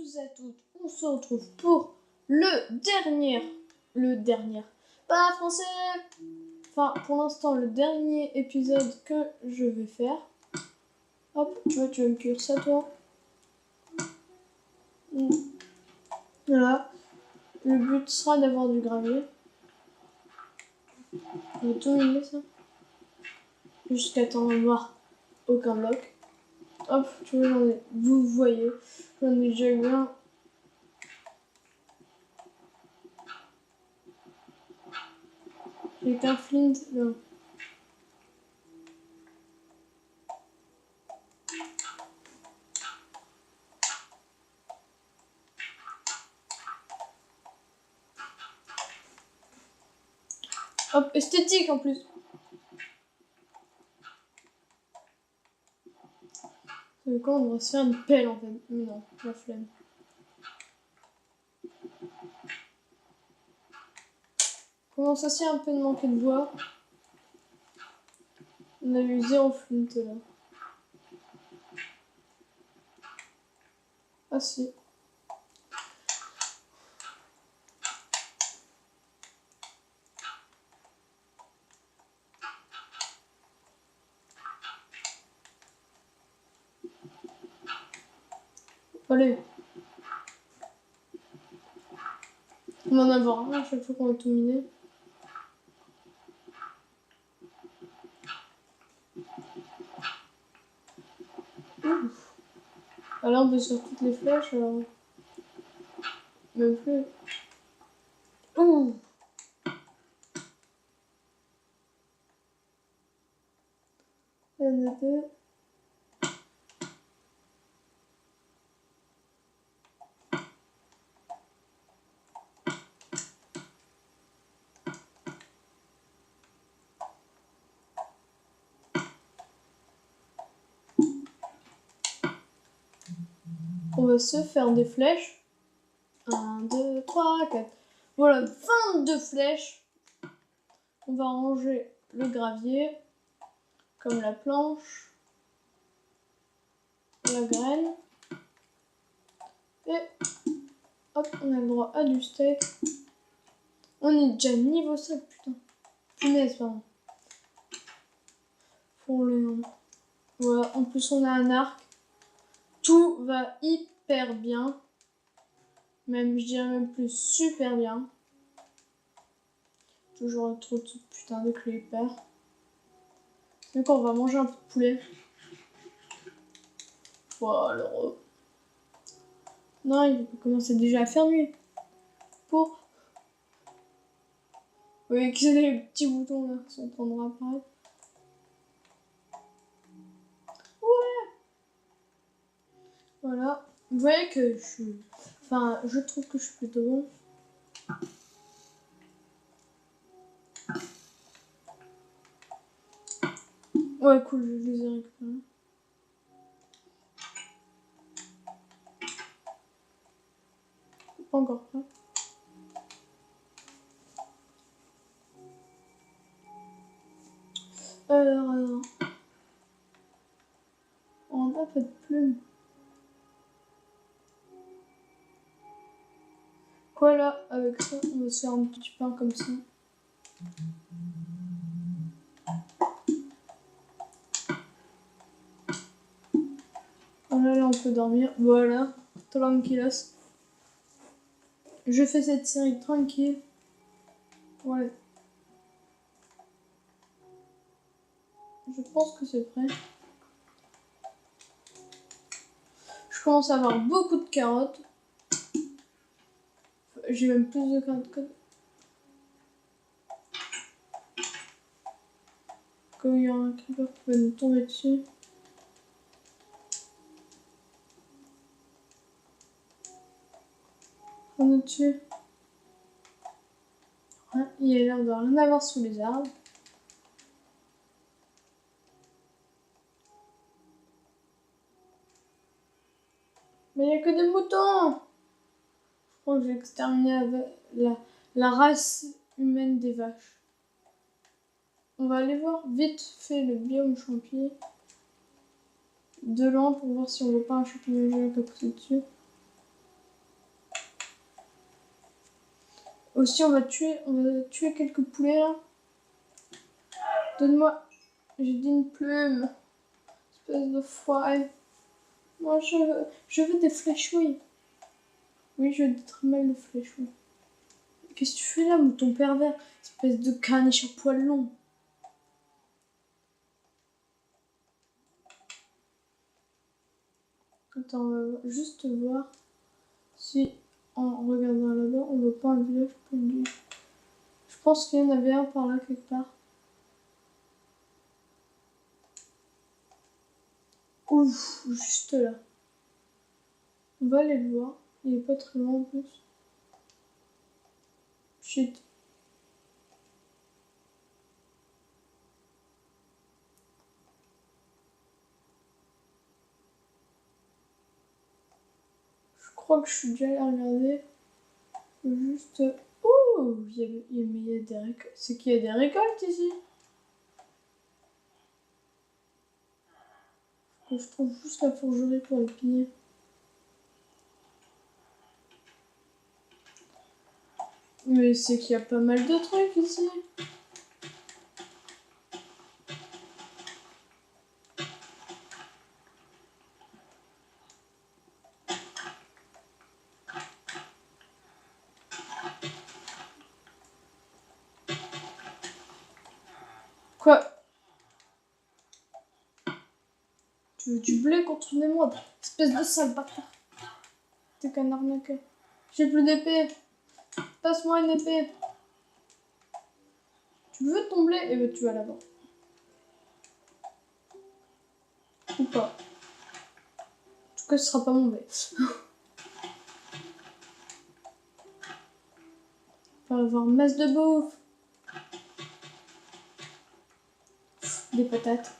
tous et toutes, on se retrouve pour le dernier, pas français, enfin pour l'instant le dernier épisode que je vais faire. Hop, tu vas me cuire ça toi. Voilà, le but sera d'avoir du gravier. On va tout miner ça. Jusqu'à temps d'avoir aucun bloc. Hop, tu vois, vous voyez, j'en ai déjà eu un. J'ai qu'un flint là. Hop, esthétique en plus. Quand on devrait se faire une pelle en fait. Mais non, la flemme. Commence aussi un peu de manquer de bois. On a eu 0 flint là. Ah si. Allez. On va en avoir un à chaque fois qu'on va tout miner. Ouf. Alors on peut sur toutes les flèches alors. Même plus. Ouh. Il y en a deux. On va se faire des flèches. 1, 2, 3, 4. Voilà, 22 flèches. On va ranger le gravier, comme la planche, la graine. Et hop, on a le droit à du steak. On est déjà niveau 7, putain. Punaise, pardon. Pour le... Voilà, en plus on a un arc. Tout va hyper bien. Même, je dirais même plus super bien. Toujours trop de putain de creeper. Donc on va manger un peu de poulet. Voilà. Non, il commence déjà à faire nuit. Pour... Oui, que les petits boutons là sont en train de réapparaître. Ouais. Voilà. Vous voyez que je suis... Enfin, je trouve que je suis plutôt bon. Ouais, cool, je les ai récupérés. Pas encore prêt. Alors... On n'a pas de plumes. Voilà, avec ça, on va se faire un petit pain comme ça. Voilà, là on peut dormir. Voilà, tranquillos. Je fais cette série tranquille. Ouais. Je pense que c'est prêt. Je commence à avoir beaucoup de carottes. J'ai même plus de carottes que... Comme il y a un creeper qui va nous tomber dessus. On est dessus. Ouais, il a l'air de rien avoir sous les arbres. Mais il n'y a que des moutons. Je crois que j'ai exterminé la race humaine des vaches. On va aller voir vite fait le biome champi. De loin pour voir si on voit pas un champignon géant qui a poussé dessus. Aussi, on va tuer quelques poulets là. Donne-moi. J'ai dit une plume. Espèce de foiré. Moi, je veux des fléchouilles. Oui, je dis très mal le fléchouille. Qu'est-ce que tu fais là, mouton pervers? Espèce de caniche à poils longs. Attends, on va juste voir si en regardant là-bas, on voit pas un village perdu. Je pense qu'il y en avait un par là quelque part. Ouf, juste là. On va aller le voir. Il est pas très loin en plus. Shit. Je crois que je suis déjà allée regarder. Juste. Oh, mais il y a des récoltes. C'est qu'il y a des récoltes ici. Je trouve juste la forgerie pour les piller. Mais c'est qu'il y a pas mal de trucs ici. Quoi? Tu veux du blé contre une émeraude? Espèce de sale bâtard. T'es qu'un arnaqueur. J'ai plus d'épée. Passe-moi une épée. Tu veux ton blé? Eh ben tu vas là-bas. Ou pas. En tout cas, ce sera pas mon blé. On va avoir masse de bouffe. Des patates.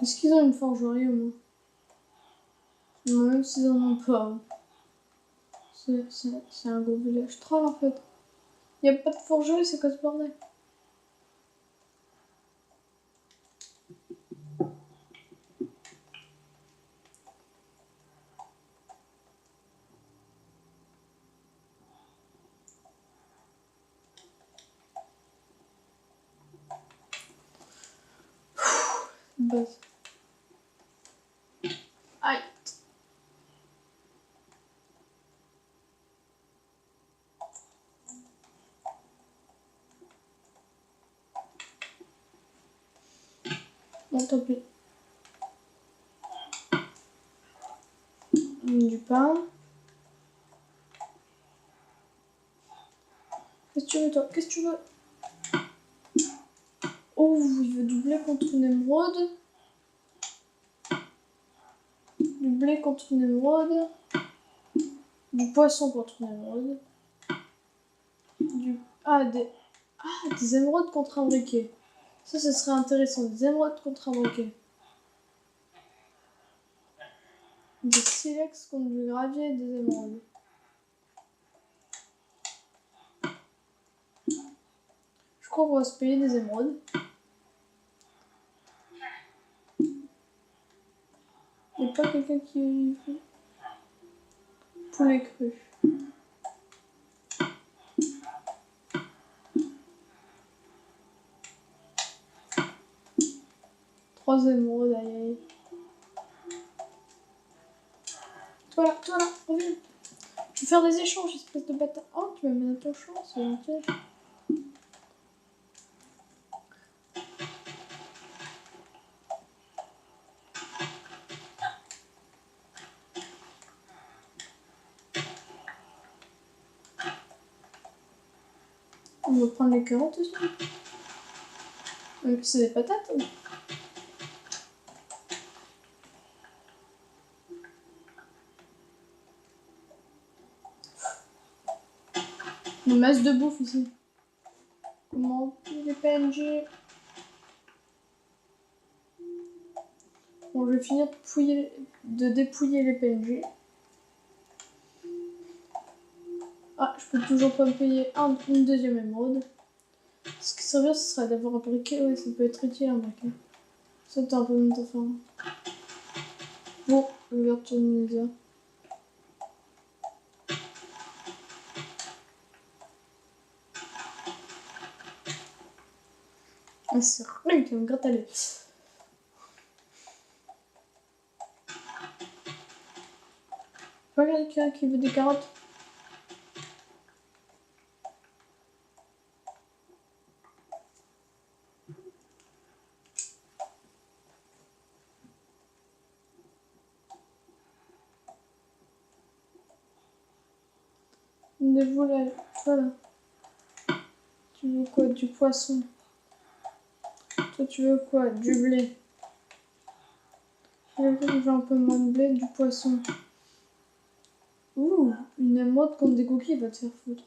Est-ce qu'ils ont une forgerie au moins? Non, même s'ils en ont pas. C'est un gros village troll en fait. Y a pas de forgerie, c'est quoi ce bordel? Base. Aïe. Bon, tant pis. Du pain. Qu'est-ce que tu veux, toi? Qu'est-ce que tu veux? Oh, il veut du blé contre une émeraude. Du blé contre une émeraude. Du poisson contre une émeraude. Des émeraudes contre un briquet. Ça serait intéressant. Des émeraudes contre un briquet. Des silex contre du gravier et des émeraudes. Je crois qu'on va se payer des émeraudes. Il n'y a pas quelqu'un qui fait poulet cru. Trois émeraudes, aïe aïe. Toi là, reviens. Tu veux faire des échanges, espèce de bâtard. Oh, tu m'as mis à ton champ, c'est gentil. On va prendre les carottes aussi. C'est des patates. Une masse de bouffe ici. Comment les PNG. Bon, je vais finir de dépouiller les PNG. Ah, je peux toujours pas me payer une deuxième émeraude. Ce qui serait bien, ce serait d'avoir un briquet. Ouais, ça peut être utile un briquet. Ça t'as un peu de temps faire. Bon, je vais retourner les heures. Ah, c'est rien qui me gratte à l'œil. Pas quelqu'un qui veut des carottes. Des volailles. Voilà. Tu veux quoi? Du poisson. Toi, tu veux quoi? Du blé. Je veux un peu moins de blé, du poisson. Ouh, une émeraude contre des cookies va te faire foutre.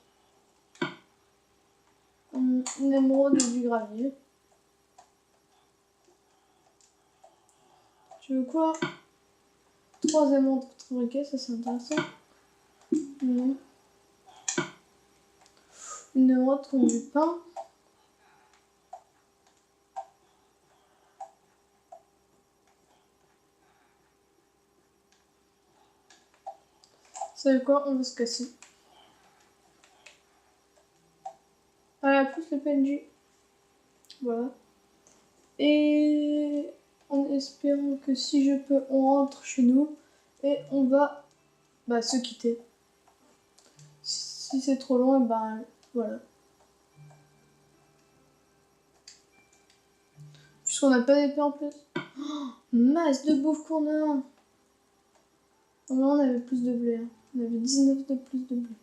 Une émeraude et du gravier. Tu veux quoi? 3 émeraudes contre un briquet, ça c'est intéressant. Non. Une émeraude contre du pain. Vous savez quoi? On va se casser. Voilà, plus le PNJ. Voilà. Et en espérant que si je peux, on rentre chez nous. Et on va se quitter. Si c'est trop loin, voilà. Puisqu'on n'a pas d'épée en plus. Oh, masse de bouffe qu'on a. Normalement, on avait plus de blé. Hein. On avait 19 de plus de blé.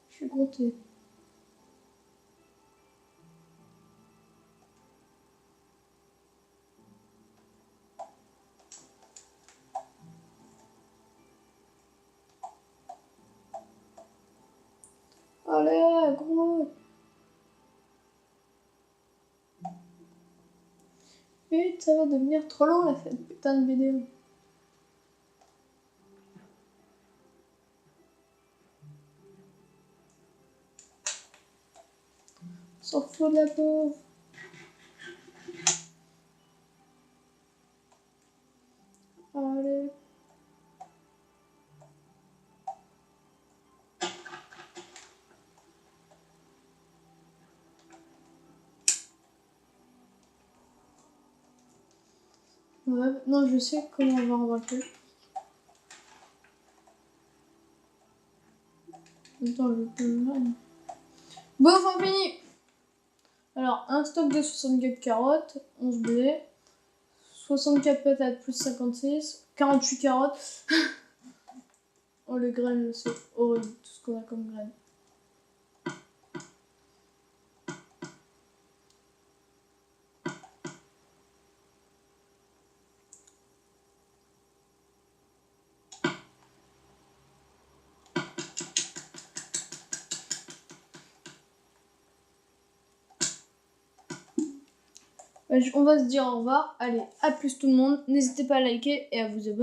Je suis compté. Allez, gros. Vite, ça va devenir trop long là, cette putain de vidéo. S'en fout de la pauvre. Allez. Ouais, non, je sais comment on va remarquer. Attends, je peux le voir. Bon, enfin fini. Alors, un stock de 64 carottes, 11 blés, 64 patates plus 56, 48 carottes. Oh, les graines, c'est horrible, tout ce qu'on a comme graines. On va se dire au revoir. Allez, à plus tout le monde. N'hésitez pas à liker et à vous abonner.